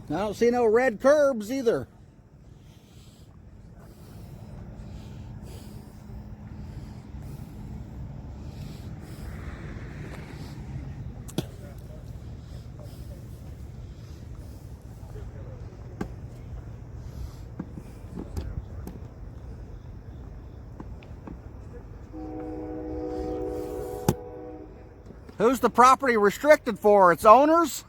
I don't see no red curbs either. Who's the property restricted for? Its owners?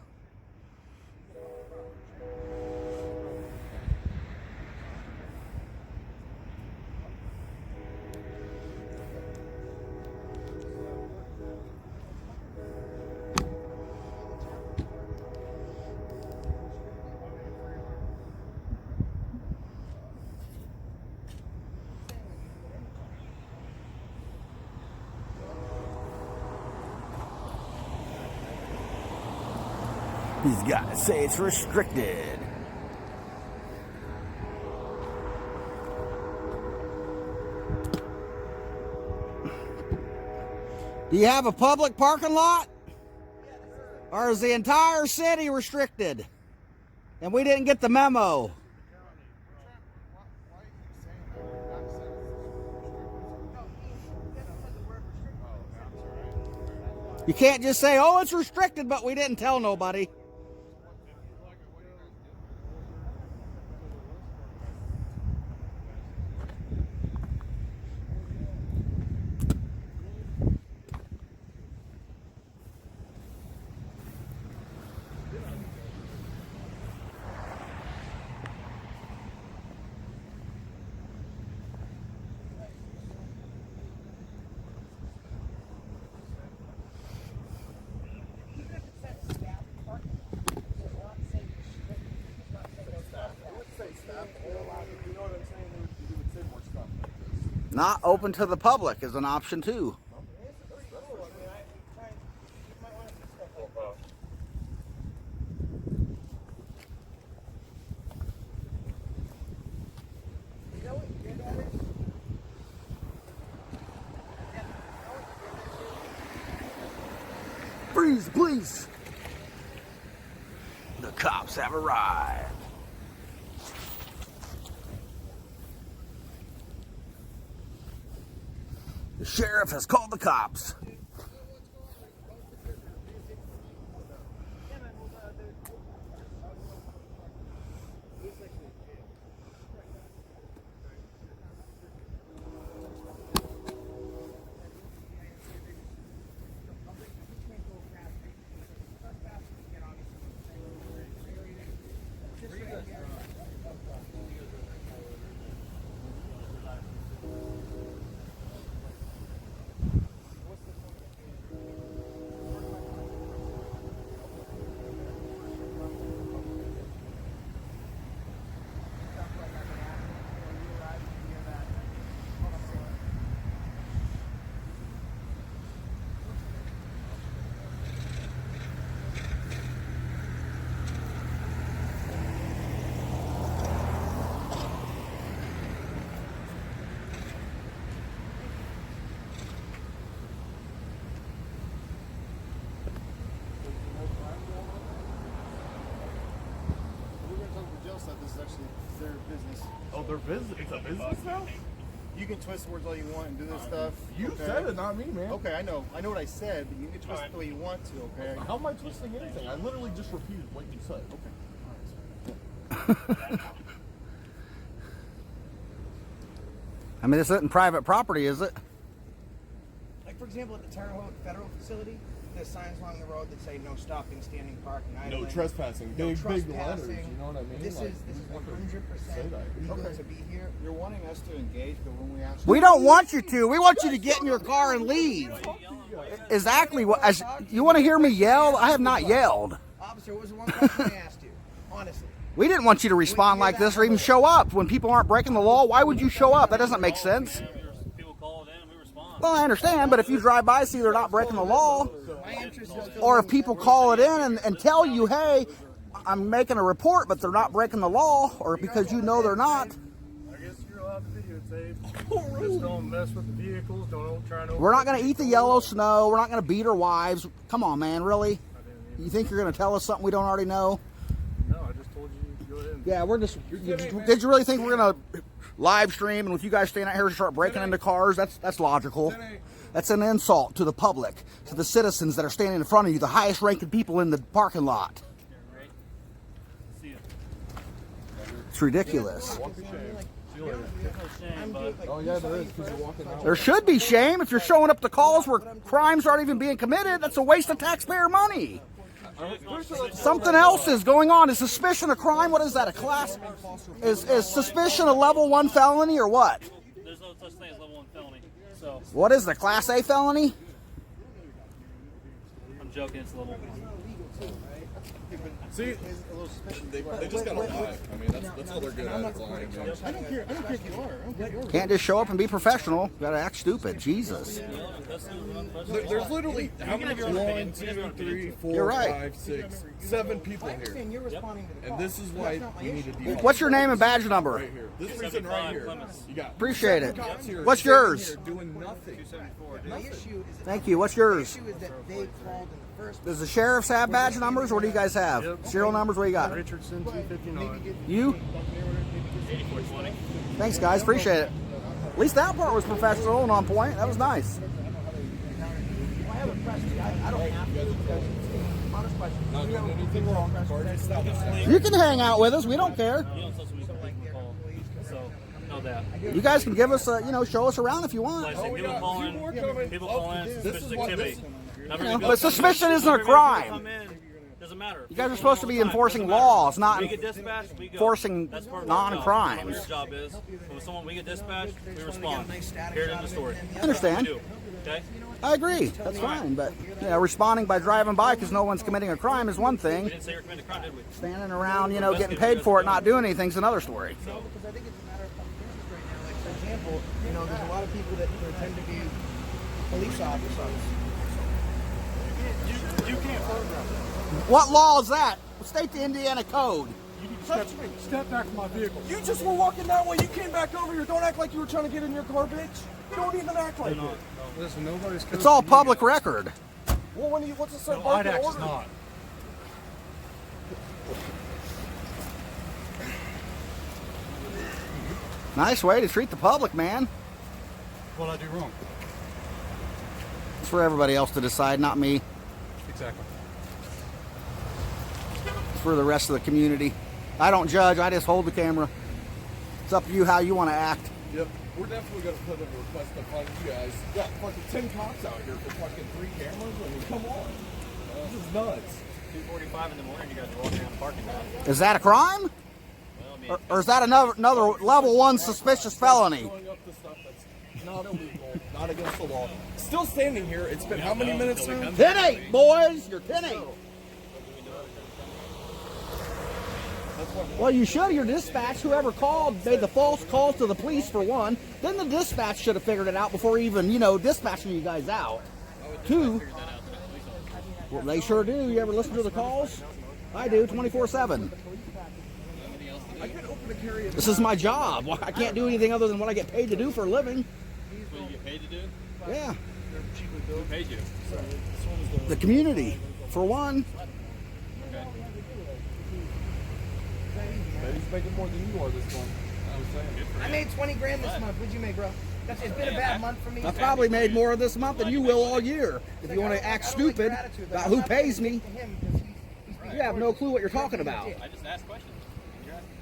These guys say it's restricted. Do you have a public parking lot? Or is the entire city restricted? And we didn't get the memo. You can't just say, oh, it's restricted, but we didn't tell nobody. Not open to the public is an option too. Freeze, please. The cops have arrived. The sheriff has called the cops. This is actually their business. Oh, their business? It's a business now? You can twist words all you want and do this stuff. You said it, not me, man. Okay, I know. I know what I said, but you can twist it the way you want to, okay? How am I twisting anything? I literally just repeated what you said. Okay. I mean, this isn't private property, is it? Like, for example, at the Terre Haute federal facility, there's signs along the road that say no stopping, standing, parking, idling. No trespassing. No Big trespassing. letters, you know what I mean? This Like, is we could 100% say that. legal Okay. to be here. You're wanting us to engage, but when we actually... We don't want you to. We want you to get in your car and leave. Exactly what. You want to hear me yell? I have not yelled. Officer, what was the one question I asked you? Honestly. We didn't want you to respond like this or even show up. When people aren't breaking the law, why would you show up? That doesn't make sense. People call it in, we respond. Well, I understand, but if you drive by, see they're not breaking the law, My interest is or if people call it in and tell you, hey, I'm making a report, but they're not breaking the law, or because you know they're not. I guess you're allowed to videotape. Just don't mess with the vehicles. Don't try to. We're not going to eat the yellow snow. We're not going to beat our wives. Come on, man, really? You think you're going to tell us something we don't already know? No, I just told Yeah, we're just. Did you really think we're gonna live stream and with you guys staying out here start breaking into cars? That's logical. That's an insult to the public, to the citizens that are standing in front of you, the highest ranking people in the parking lot. It's ridiculous. Oh yeah, there is, because you're walking out. There should be shame if you're showing up to calls where crimes aren't even being committed. That's a waste of taxpayer money. Something else is going on. Is suspicion of crime? What is that? A class? Is suspicion a level 1 felony or what? There's no such thing as level 1 felony. So What is the class A felony? I'm joking. It's level 1. See, they just gotta lie. I mean, that's all they're good at is lying. Man. I don't care if you are. I don't care if you are. Can't just show up and be professional. Gotta act stupid. Jesus. There's literally how many? 1, 2, 3, 4, You're right. 5, 6, 7 people here, You're responding to the and this is why we need to default. What's your name and badge number? Right here. This reason right here. You got Appreciate it. cops here What's sitting yours? here doing nothing. My issue is Thank you. What's yours? the issue is that they called in the first Does the sheriffs have badge numbers? What do you guys have? Serial numbers? What do you got? Richardson 259. You? 8420. Thanks, guys. Appreciate it. At least that part was professional and on point. That was nice. I have a question. I don't have to because honest question. Not doing anything wrong. Already established. You can hang out with us. We don't care. You don't supposed to be people call. So know that. You guys can give us, show us around if you want. Like I say, people call in. People call in. Suspicious activity. But suspicion isn't a crime. Come in. Doesn't matter. You guys are supposed to be enforcing laws, not We get dispatched, we go. enforcing That's part of our job. non-crimes. What your job is. When someone we get dispatched, we respond. Period in the story. I understand. We do. Okay? I agree. That's fine. But responding by driving by because no one's committing a crime is one We thing. didn't say you're committing a crime, did we? Standing around, getting paid for it, not doing anything is another story. because I think it's a matter of public interest right now. Like for example, there's a lot of people that pretend to be police officers. You can't photograph that. What law is that? State the Indiana code. You need to step back from my vehicle. You just were walking that way. You came back over here. Don't act like you were trying to get in your car, bitch. Don't even act like it. Listen, nobody's. It's all public record. Well, what's the No, IDAX is not. Nice way to treat the public, man. What I do wrong? It's for everybody else to decide, not me. Exactly. It's for the rest of the community. I don't judge, I just hold the camera. It's up to you how you want to act. Yep. We're definitely going to put in a request to find you guys. Got fucking 10 cops out here for fucking 3 cameras. I mean, come on. This is nuts. 2:45 in the morning, you guys are walking around the parking lot. Is that a crime? Well, I mean, Or is that another level 1 suspicious felony? Showing up to stuff that's not illegal, not against the law. Still standing here. It's been how many minutes now? 10-8, boys. You're 10-8. Well, you should. Your dispatch, whoever called, made the false calls to the police for one. Then the dispatch should have figured it out before even, dispatching you guys out. 2, well, they sure do. You ever listen to the calls? I do, 24/7. I could open a carry. This is my job. I can't do anything other than what I get paid to do for a living. what you get paid to do? Yeah. Who paid you? The community, for one. Betty's making more than you are this month. I was saying. I made 20 grand this month. What'd you make, bro? It's been a bad month for me. I probably made more this month than you will all year. If you want to act stupid about who pays me, you have no clue what you're talking about. I just asked questions.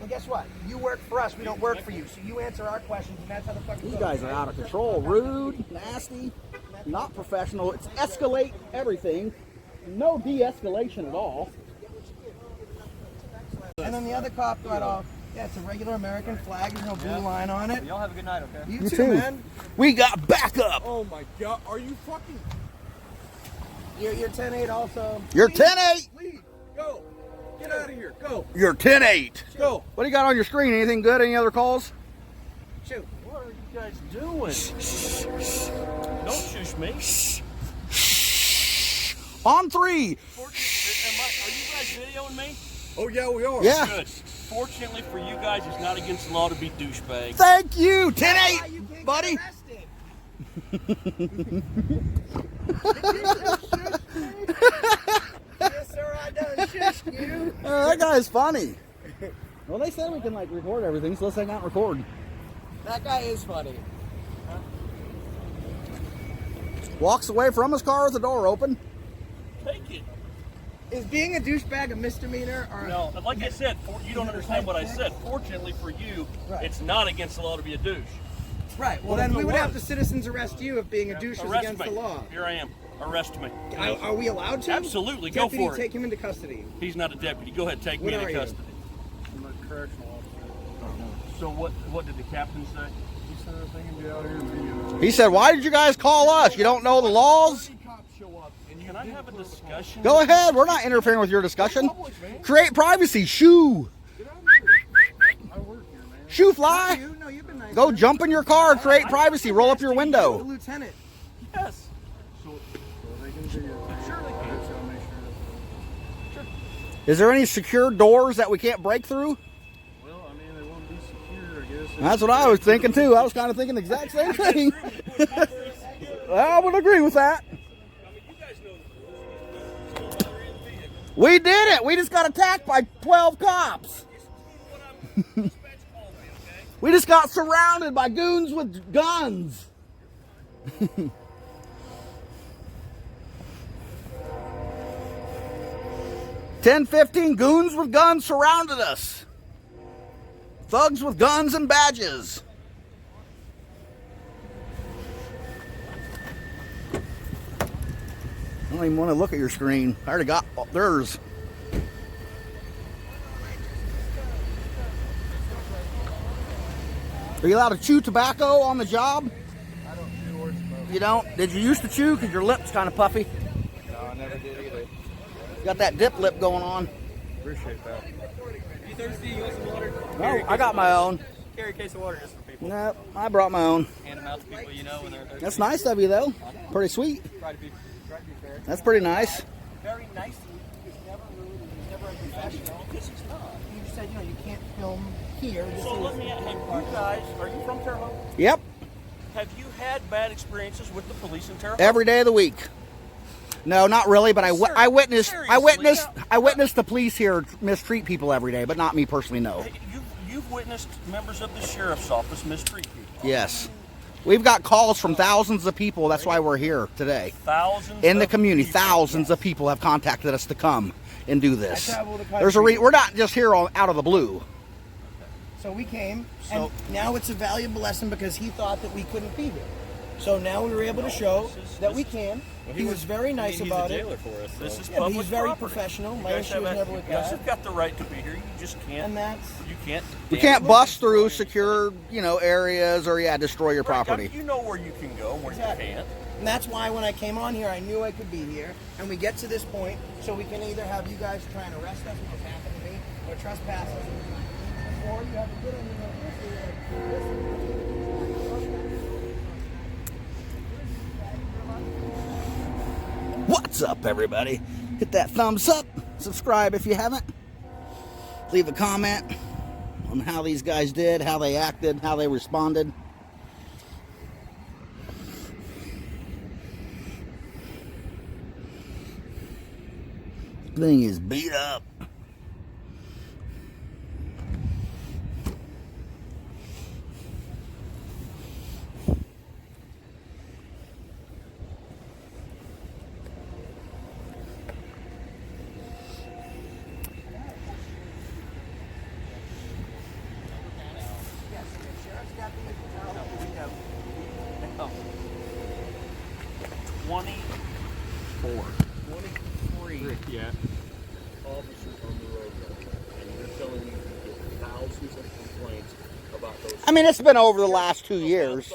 Well, guess what? You work for us. We don't work for you. So you answer our questions, and that's how the fuck it You goes. guys are out of control. Rude, nasty, not professional. It's escalate everything. No de-escalation at all. And then the other cop got off. Yeah, it's a regular American flag. There's no blue line on it. Y'all have a good night, okay? You You too, too. man. We got backup. Oh my god, are you fucking... You're 10-8 also. You're 10-8. Leave, go, get out of here, go, You're 10-8. go. What do you got on your screen? Anything good? Any other calls? Shoot. What are you guys doing? Don't shush me. On 3. Are you guys videoing me? Oh yeah, we are. Yeah. Good. Fortunately for you guys, it's not against the law to be douchebags. Thank you. Why 10-8, you can't buddy. get arrested? Yes, sir, I done shushed you. That guy's funny. Well, they said we can like record everything, so let's hang out and record. That guy is funny. Walks away from his car with the door open. Take it. Is being a douchebag a misdemeanor or No, like I said, you don't understand what I said. Fortunately for you, it's not against the law to be a douche. right? Well, then we would have the citizens arrest you if being a douche was Arrest against me. the law. Here I am. Arrest me. Are we allowed to? Absolutely. Go Deputy, for it. take him into custody. He's not a deputy. Go ahead, take What me are into you? custody. I'm a correctional officer. So what did the captain say? He said they can be out here and video. He said, "Why did you guys call us? You don't know the laws." Cops show up and you Can I have a discussion? Go ahead. We're not interfering with your discussion. Create privacy. Shoo. I work here, man. Shoo fly. No, you've been nice. Go jump in your car. Create privacy. Roll up your The window. lieutenant. Yes. So they can video. Sure they can. I just gotta make sure. Is there any secure doors that we can't break through? Well, I mean, they won't be secure, I guess. That's what I was thinking too. I was kind of thinking the exact same thing. I would agree with that. We did it. We just got attacked by 12 cops. We just got surrounded by goons with guns. 10-15 goons with guns surrounded us. Thugs with guns and badges. I don't even want to look at your screen. I already got theirs. Are you allowed to chew tobacco on the job? I don't do or smoke. You don't? Did you used to chew? Because your lip's kind of puffy. No, I never did either. You got that dip lip going on. Appreciate that. You thirsty? You want some water? No, I got my own. Carry a case of water just for people. No, I brought my own. Hand them out to people you know when they're thirsty. That's nice of you, though. Pretty sweet. Try to be fair. That's pretty nice. Very nice of you. He's never rude and he's never unprofessional. Because he's not. You said, you can't film here. This So is let me ask you guys, are you from Terre Haute? Yep. Have you had bad experiences with the police in Terre Haute? Every day of the week. No, not really, but I witnessed the police here mistreat people every day, but not me personally. No. You've witnessed members of the sheriff's office mistreat people. Yes. We've got calls from thousands of people. That's why we're here today. Thousands In the of community, people. thousands of people have contacted us to come and do this. I travel the country. There's a we're not just here out of the blue. So we came, and now it's a valuable lesson because he thought that we couldn't be here. So now we were able to show that we can. He was very nice about it. This is Yeah, but public he's very property. professional. You My guys issue have was a- never with you guys that. have got the right to be here. You just can't. And that's You can't. We can't bust through secure, areas or destroy your property. You know where you can go and where Exactly. you can't. And that's why when I came on here, I knew I could be here. And we get to this point, so we can either have you guys try and arrest us, which happened to me, or trespass us, or you have to get in What's up, everybody? Hit that thumbs up. Subscribe if you haven't. Leave a comment on how these guys did, how they acted, how they responded. Thing is beat up. No. 24. 23. Yeah. Officers on the road, and you're telling me you get thousands of complaints about those. I mean, it's been over the last 2 years.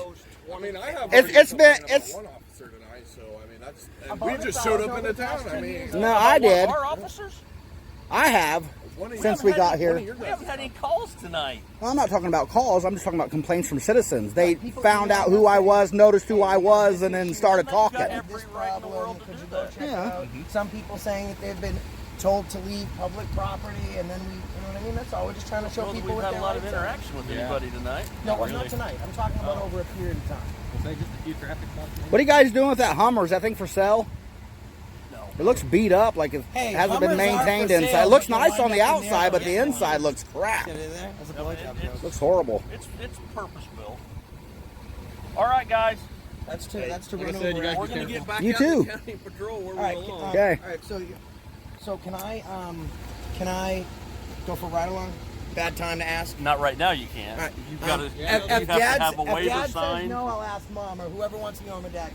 I mean, I have. It's been one officer tonight, so I mean that's. And we just showed up in the town. I mean, no, I did. Our officers? I have one of since your- we got one here. of your We haven't had any calls tonight. Well, I'm not talking about calls. I'm just talking about complaints from citizens. They found out who I was, noticed who I was, and then started They've got talking. every right in the world to Could do you go that. check Yeah. out? Some people saying that they've been told to leave public property, and then we, you know what I mean? That's all. We're just trying to show Well, people we've what had a their lot of rights are. interaction with anybody tonight. No, not tonight. I'm talking about over a period of time. Was that just a few traffic stops? What are you guys doing with that Hummer? Is that thing for sale? No. It looks beat up, like it Hey, hasn't been Hummers are maintained for inside. sale, It looks but you'll nice on wind the up in there outside, but the again. inside looks crap. Get in there. That's a blowjob joke. Looks horrible. It's purpose built. All right, guys. That's to Like run I said, over. you guys We're be gonna careful. get back You out too. to county patrol where All right, we belong. Okay. All right, so can I go for a ride along? Bad time to ask. Not right now. You can't. All right. You've got to. If you have to Dad, have a if waiver Dad says signed. no, I'll ask Mom or whoever wants to go with my dad.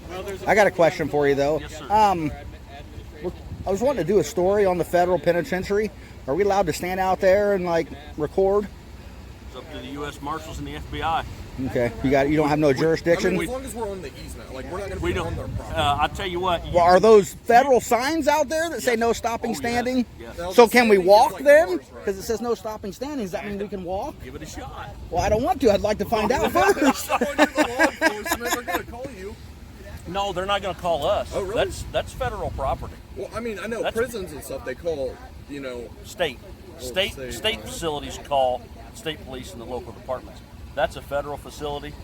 I got a question for you though. Yes, sir. I was wanting to do a story on the federal penitentiary. Are we allowed to stand out there and like record? It's up to the U.S. Marshals and the FBI. Okay, you don't have no jurisdiction. as long as we're on the easement, like we're not going to We be don't. on their property. I'll tell you what. Well, are those federal signs out there that say Yes. no stopping Oh, yes. standing? Yes. Now, So the can we standing is walk like then? ours, right? Because it says no stopping standing. Does that mean we can walk? Give it a shot. Well, I don't want to. I'd like to find out first. Going to the law enforcement, they're going to call you. No, they're not going to call us. Oh, really? That's federal property. Well, I mean, I know That's- prisons and stuff, they call, you know, State state, facilities call state police and the local departments. That's a federal facility.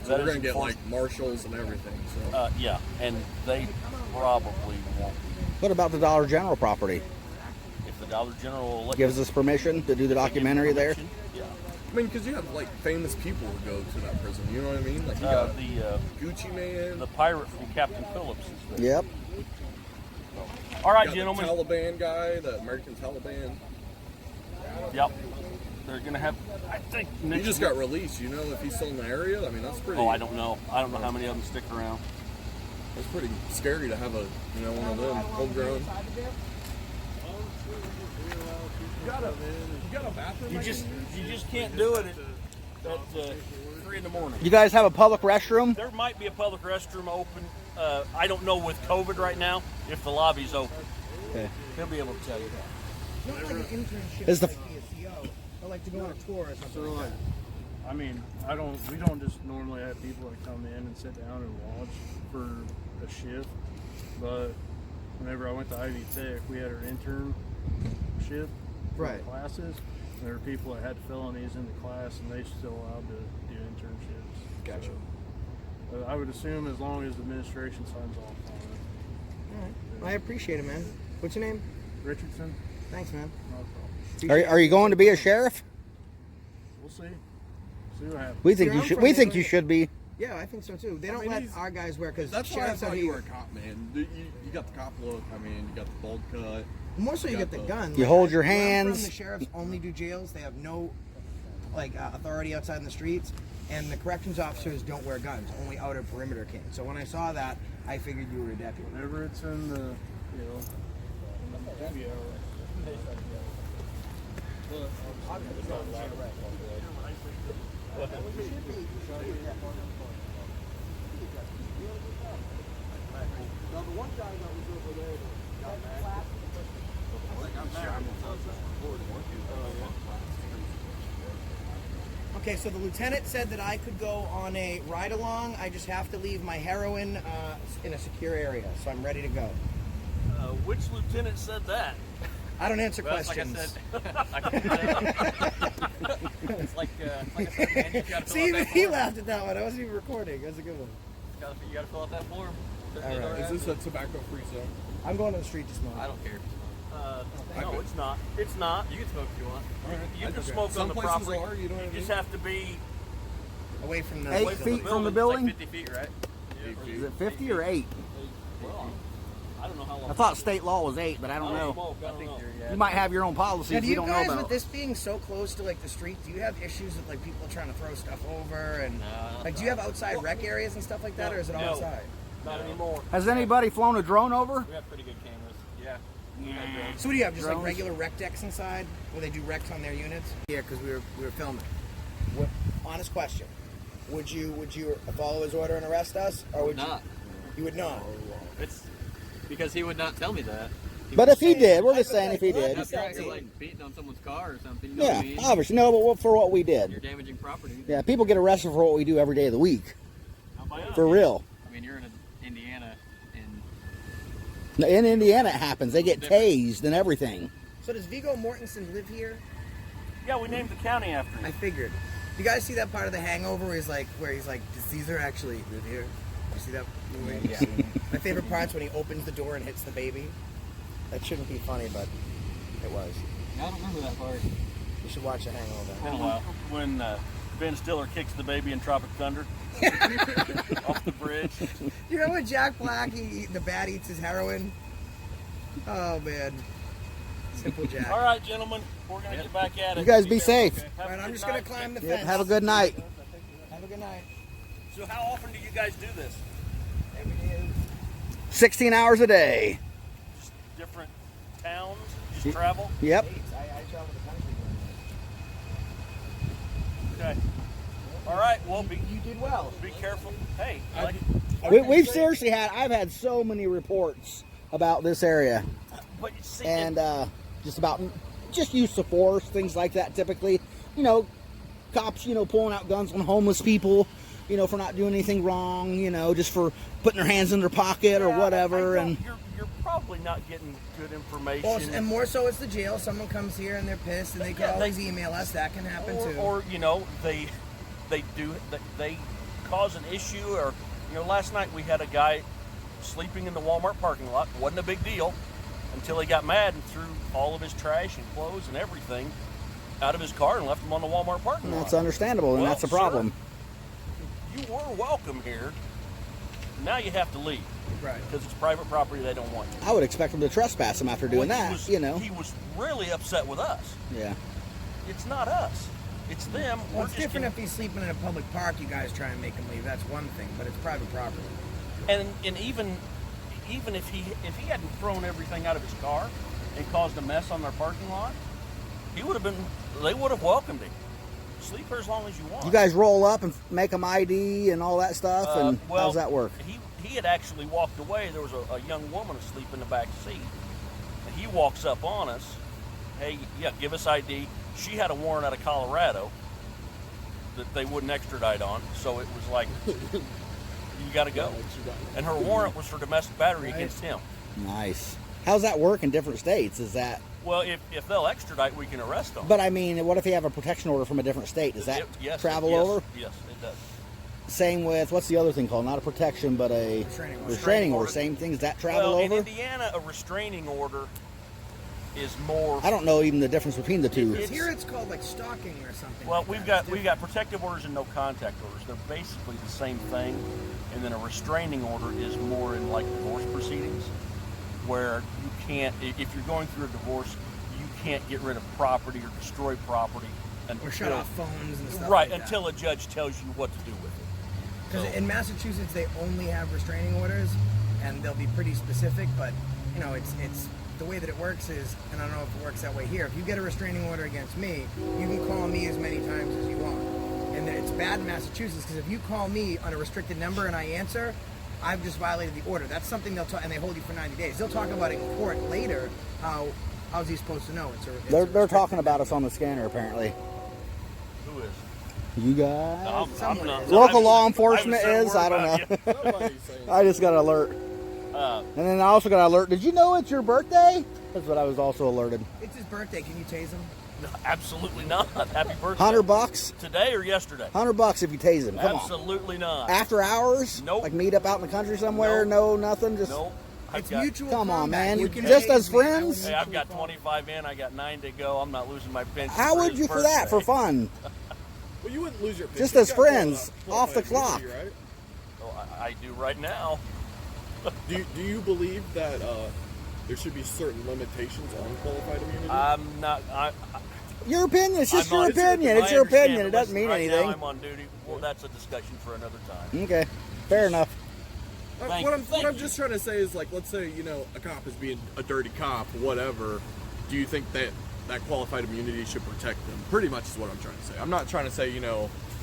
so That we're is going to get enforced- like marshals and everything. So yeah, and they probably won't. What about the Dollar General property? If the Dollar General will let Gives us permission to do the documentary there? Yeah. I mean, because you have like famous people who go to that prison. You know what I mean? Like you got Gucci Man, The pirate from Captain Phillips is there. Yep. All right, got gentlemen. the Taliban guy, the American Taliban. Yep. They're gonna have. I think. He Next just week- got released. You know, if he's still in the area, I mean, that's pretty. Oh, I don't know. I don't know how many of them stick around. It's pretty scary to have one of them homegrown. You got a bathroom? You just can't do it at 3 in the morning. You guys have a public restroom? There might be a public restroom open. I don't know with COVID right now if the lobby's open. Okay. He'll be able to tell you that. Not like an internship. Is the- to be a CO, or like to go on a tour or something. So like like, that. I mean, we don't just normally have people that come in and sit down and watch for a shift. But whenever I went to Ivy Tech, we had our intern shift for Right. classes. And there were people that had felonies in the class, and they still allowed to do internships. Gotcha. So, I would assume as long as the administration signs off on it. All right. Well, I appreciate it, man. What's your name? Richardson, Thanks, man. no problem. Are you going to be a sheriff? We'll see. See what happens. We think See, you I'm should. from We think Italy. you should be. Yeah, I think so too. They don't mean, let he's- our guys wear because That's why I sheriffs thought out you here. were a cop, man. You got the cop look. I mean, you got the bald cut. More so, you got get the the- gun. You hold your where I'm hands. From, the sheriffs only do jails. They have no authority outside in the streets, and the corrections officers don't wear guns. Only outer perimeter can. So when I saw that, I figured you were a deputy. Whenever it's in the, Okay, so the lieutenant said that I could go on a ride along. I just have to leave my heroin in a secure area, so I'm ready to go. Which lieutenant said that? I don't answer Well, questions. Like I said, it's like I said, man, you gotta fill See, out even that he form. laughed at that one. I wasn't even recording. That's a good one. You gotta fill out that form. All right. Is this a tobacco-free zone? I'm going to the street to smoke. I don't care. No, it's not. It's not. You can smoke if you want. You can Okay. smoke Some on the places property. are, you know what I just mean? have to be. Away from the 8 from the feet from the building. It's like building. 50 feet, right? Is it 50 or 8? Well, I don't know how long. I thought state law was 8, but I don't I know. smoke. I I don't think know. you're, You might have your own policies Now, do we you don't know guys, about. with this being so close to like the street, do you have issues with like people trying to throw stuff over and No, like do you have outside rec areas and stuff like that, or is it all No. outside? Not anymore. Has anybody flown a drone over? We have pretty good cameras. Yeah. So what do you have? Just Drones? like regular rec decks inside where they do recs on their units? Yeah, because we were filming. What? Honest question: Would you follow his order and arrest us, or would Not. you would not? It's because he would not tell me that. But if he did, we're just saying if he did. That's right. You're like beating on someone's car or something. You know what I Yeah, mean? obviously. No, but for what we You're did. damaging property. Yeah, people get arrested for what we do every day of the week. How about you? For real. I mean, you're in Indiana, and In Indiana, it happens. They get tased and everything. So does Vigo Mortensen live here? Yeah, we named the county after him. I figured. You guys see that part of The Hangover where he's like, does Caesar actually live here? You see that movie? Yeah. My favorite part's when he opens the door and hits the baby. That shouldn't be funny, but it was. I don't remember that part. You should watch The Hangover. When Ben Stiller kicks the baby in Tropic Thunder off the bridge. You know when Jack Black, the bat eats his heroin? Oh, man. Simple Jack. All right, gentlemen, we're going to get back at it. You guys be safe. Okay. All right, I'm just going to climb the Yep, fence. have a good night. Have a good night. So how often do you guys do this? Every day. 16 hours a day. Just different towns? Just travel? Yep. I travel the country. Okay. All right, well, You did well. be careful. Hey, We've seriously I've had so many reports about this area. but you see, And just use of force, things like that typically. You know, cops, pulling out guns on homeless people, for not doing anything wrong, just for putting their hands in their pocket or whatever. And you're probably not getting good information. Well, and more so it's the jail. Someone comes here and they're pissed and they can Yeah, always email us. That can happen too. or they cause an issue. Or last night we had a guy sleeping in the Walmart parking lot. Wasn't a big deal until he got mad and threw all of his trash and clothes and everything out of his car and left them on the Walmart parking lot. that's understandable, and Well, that's a problem. sir, you were welcome here. Now you have to leave. Right. Because it's private property. They don't want you. I would expect them to trespass him after doing that, He was really upset with us. Yeah. It's not us. It's them. Well, We're it's just different if he's sleeping in a public park. You guys try and make him leave. That's one thing, but it's private property. And even if he hadn't thrown everything out of his car and caused a mess on their parking lot, they would have welcomed him. Sleep here as long as you want. You guys roll up and make them ID and all that stuff, and how does that work? He had actually walked away. There was a young woman asleep in the back seat, and he walks up on us. Hey, yeah, give us ID. She had a warrant out of Colorado that they wouldn't extradite on, so it was like, you got to go. And her warrant was for domestic battery against him. Nice. How's that work in different states? Is that? Well, if they'll extradite, we can arrest them. But I mean, what if you have a protection order from a different state? Does that travel over? Yes, it does. Same with, what's the other thing called? Not a protection, but a restraining order. Same thing. Does that travel Well, over? in Indiana, a restraining order is more. I don't know even the difference between the two. Here it's called like stalking or something. Well, like we've that. got protective orders and no contact orders. They're basically the same thing. And then a restraining order is more in like divorce proceedings, where you can't, if you're going through a divorce, you can't get rid of property or destroy property until, Or shut off phones and stuff. right, like until a judge tells you what to do with it. Because in Massachusetts they only have restraining orders, and they'll be pretty specific. But it's the way that it works is, and I don't know if it works that way here. If you get a restraining order against me, you can call me as many times as you want. And then it's bad in Massachusetts because if you call me on a restricted number and I answer, I've just violated the order. That's something they'll talk, and they hold you for 90 days. They'll talk about it in court later. How's he supposed to know? They're talking about us on the scanner apparently. Who is? You guys? I'm not. Local law enforcement is? I don't know. Nobody's saying I just got an alert. And then I also got an alert. Did you know it's your birthday? That's what I was also alerted. It's his birthday. Can you tase him? No, absolutely not. Happy birthday. $100? Today or yesterday? $100 if you tase him. Come on. Absolutely not. After hours? Nope. Like meet up out in the country somewhere? Nope. No, nothing. Just Nope. It's mutual. Come on, combat. man. You can Just tase as me. friends? Hey, I've got 25 in. I got 9 to go. I'm not losing my pension. How would his you for that? For birthday. fun? Well, you wouldn't lose your Just pension. as You gotta friends, pull off the qualified clock. immunity, right? Oh, I do right now. Do you believe that there should be certain limitations on qualified immunity? I'm not. Your opinion. It's just I'm your on- opinion. I It's your understand, opinion. It but doesn't mean right anything. Now I'm on duty. Well, that's a discussion for another time. Okay. Fair enough. Thank what you. I'm just trying to say is, like, let's say a cop is being a dirty cop, whatever. Do you think that qualified immunity should protect them? Pretty much is what I'm trying to say. I'm not trying to say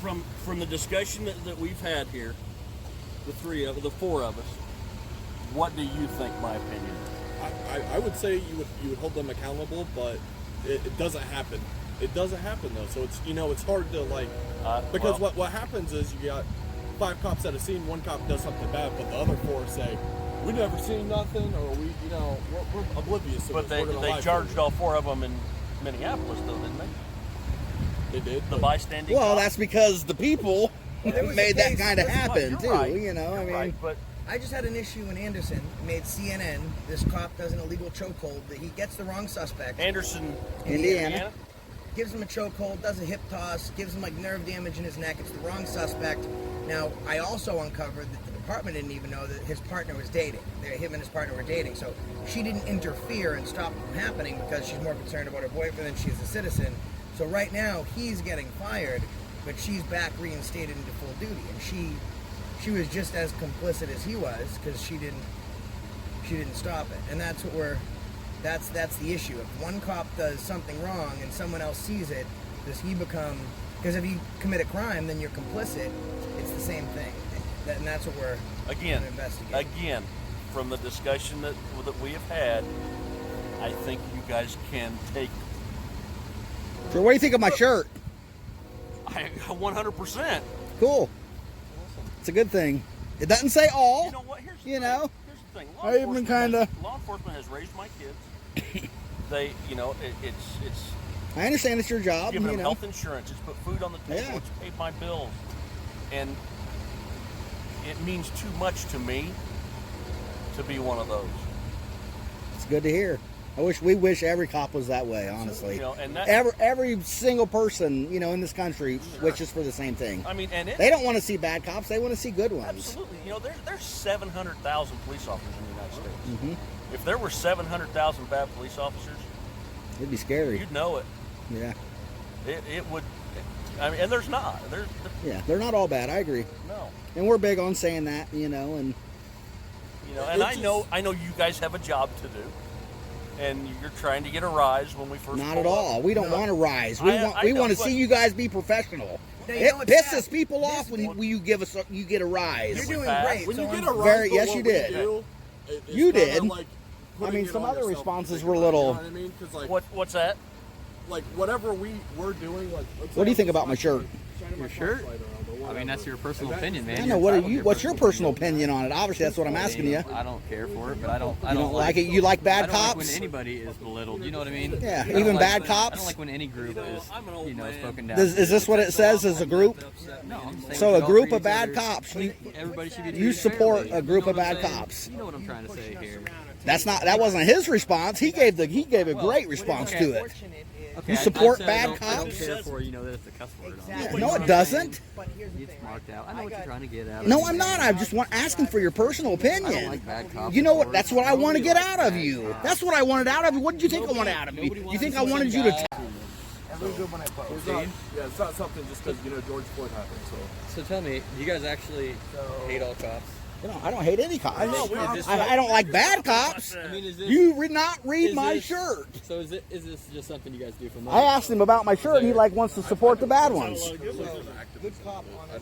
From the discussion that we've had here, the four of us, what do you think? My opinion. I would say you would hold them accountable, but it doesn't happen. It doesn't happen though. So it's hard to because what happens is you got 5 cops at a scene, 1 cop does something bad, but the other 4 say we never seen nothing, or we're oblivious to But this. We're gonna they lie charged for you. all 4 of them in Minneapolis, though, didn't they? They did. The bystanding. Well, cops? that's because the people There was a made that case- kind of happen You're too. right. I You're mean, right, but I just had an issue in Anderson. Made CNN. This cop does an illegal chokehold. That he gets the wrong suspect. Anderson, Indiana. Gives him a chokehold, does a hip toss, gives him like nerve damage in his neck. It's the wrong suspect. Now, I also uncovered that the department didn't even know that his partner was dating. Him and his partner were dating. So she didn't interfere and stop it from happening because she's more concerned about her boyfriend than she is a citizen. So right now, he's getting fired, but she's back reinstated into full duty. And she was just as complicit as he was because she didn't stop it. And that's what that's the issue. If one cop does something wrong and someone else sees it, does he become, because if you commit a crime, then you're complicit. It's the same thing. And that's what we're going to investigate. Again, from the discussion that we have had, I think you guys can take. So what do you think of my shirt? 100%. Cool. It's a good thing. It doesn't say all. You know what? Here's the thing. I even Law enforcement has raised my kids. They, it's. I understand it's your job. Giving them health insurance. It's put food on the table. Yeah. It's paid my bills, and it means too much to me to be one of those. It's good to hear. We wish every cop was that way, honestly. And every single person, in this country wishes for the same thing. I mean, they don't want to see bad cops; they want to see good ones. Absolutely. There's 700,000 police officers in the United States. Mm-hmm. If there were 700,000 bad police officers, it'd be scary. You'd know it. Yeah. It would. I mean, and there's not. Yeah, they're not all bad. I agree. No. And we're big on saying that, and. And I know you guys have a job to do. And you're trying to get a rise when we first. Not at all. We don't want a rise. We want to see you guys be professional. Now, it pisses people off when you get a rise. You're doing great. When you So get I'm- a rise, yes, you did. You did. I mean, some other responses were a little. You know what I mean? 'Cause, like, What's that? Like whatever we're doing. Like, What do you think about my shirt? Your shirt? I mean, that's your personal opinion, man. I know. What's your personal opinion on it? Obviously, that's what I'm asking you. I don't care for it, but I don't like it. You like bad I don't like cops? when anybody is belittled. You know what I mean? Yeah, I don't even like bad when- cops? I don't like when any group is, spoken down. Is this what it says as a group? No, I'm saying So we a all group treat of each bad other- cops. Everybody should be You treated support fairly. a group You of know bad what I'm saying? cops. You know what I'm trying to say here. That wasn't his response. He gave a great response to it. Okay, You support I bad don't cops? care for that it's a cuss word. Yeah, no, it doesn't. But here's the It's thing, marked out. I know what you're trying to get at. No, I'm not. I'm just asking for your personal I don't opinion. like bad cops. You know what? of That's course. what I want to Nobody get likes out of bad you. cops. That's what I wanted out of you. What did you think I wanted out of you? You think I wanted you to? Every good one I post. It's not, it's not something just because George Floyd happened. So tell me, do you guys actually hate all cops? I don't hate any cops. I I don't like bad cops. I mean, is this You would not read is my this- shirt. So is this just something you guys do for money? I asked him about my shirt, and he wants to support the bad ones. Good cop on I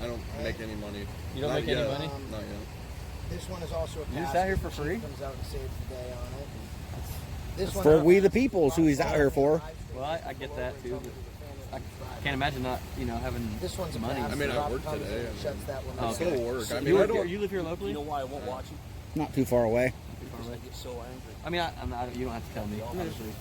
don't make any money. You don't Not make any yet. money? Not yet. This one is also a You just pass. out here for free? Comes out and saves the day on it. This one For we the people is who he's out here for. Well, I get that too, but I can't imagine not, having This one's a money. pass. I mean, I Rob work comes today. in and shuts that one Oh, down. Still work. I mean, You I live, don't. here, you live here locally? You know why I won't watch him? Not too far away. Because I get so angry. I mean, you don't have to tell me. Honestly,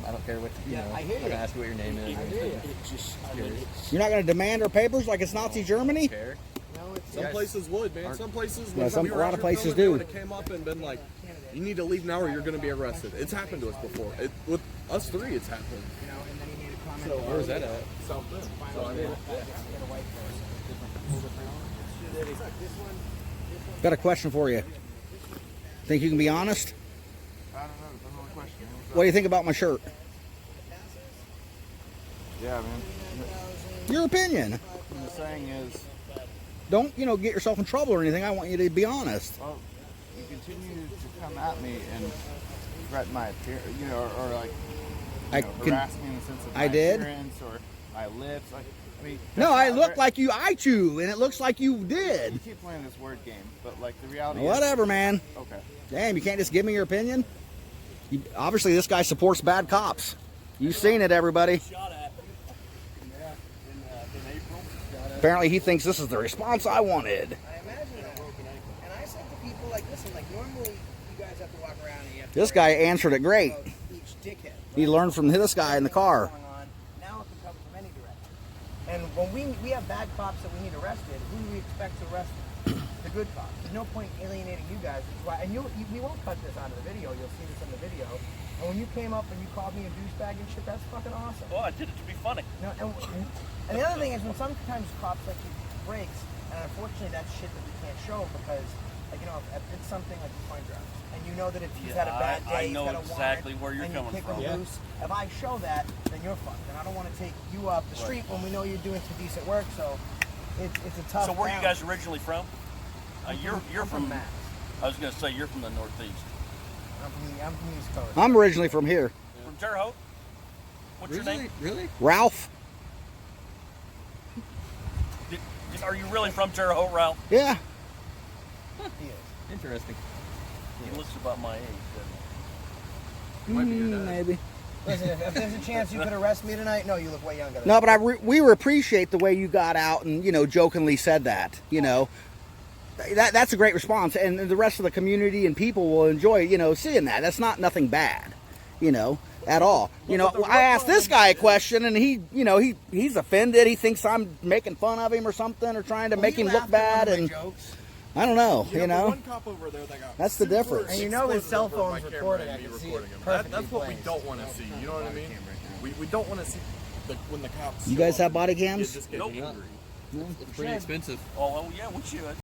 I don't care what Yeah, I hear I'm not you. gonna ask you what your name is. You're not going to demand our papers like it's Nazi Germany? Care. No, it's Some places would, man. Some places. Yeah, when we a were lot out of here places filming, do. When it came up and been like, you need to leave now or you're going to be arrested. It's happened to us before. With us three, it's happened. and then he made a comment. Where's that at? South Bend. So I mean, Got a question for you. Think you can be honest? I don't know. That's another question. What do you think about my shirt? Yeah, man. Your opinion. And the saying is, Don't, get yourself in trouble or anything. I want you to be honest. well, you continue to come at me and threaten my appearance, or like, harass me in the sense of my I did? appearance or my lips. Like, I mean, No, that's I not look very- like you eye chew, and it looks like you You did. keep playing this word game, but like the reality Whatever, man. is, okay. Damn, you can't just give me your opinion? Obviously, this guy supports bad cops. You've seen it, everybody. Shot at. In April. Apparently, he thinks this is the response I wanted. I imagine that. And I said to people, listen, normally you guys have to walk around and you have to This guy answered it great. about each dickhead. He learned from this guy in the car. Going on. Now it can come from any direction. And when we have bad cops that we need arrested, who do we expect to arrest them? The good cops. There's no point alienating you guys. Which is why, and we won't cut this out of the video. You'll see this in the video. And when you came up and you called me a douchebag and shit, that's fucking awesome. Well, I did it to be funny. No, and the other thing is when sometimes cops like to breaks, and unfortunately that's shit that we can't show because, like, you know, if it's something like a coin drops, and you know that if he's had a bad day, I know he's got a exactly warrant, where you're and coming you kick from. him loose, if I show that, then you're fucked. And I don't want to take you off the street when we know you're doing some decent work. So it's a tough. So where are you balance. guys originally from? You're I'm from Mass. I was going to say you're from the Northeast. I'm from the East Coast. I'm originally from here. From Terre Haute? What's your name? Really? Ralph. Are you really from Terre Haute, Ralph? Yeah. He is. Interesting. He looks about my age, Maybe. Listen, if there's a chance you could arrest me tonight, no, you look way younger. Than No, me. but we appreciate the way you got out and, you know, jokingly said that, you know. That's a great response, and the rest of the community and people will enjoy, you know, seeing that. That's not nothing bad, you know, at all. You know, I asked this guy a question, and he, you know, he's offended. He thinks I'm making fun of him or something, or trying to make him look bad, and I don't know, you know. One cop over there that got That's the super difference. And you know his cell explosive over phone's my camera recording. and I me can see recording it him. perfectly That's what we placed. don't want to see. You know what I mean? We don't want to see when the cops. You show guys up have body and cams? just get Nope. angry. It's pretty expensive. Oh, well, yeah, we should.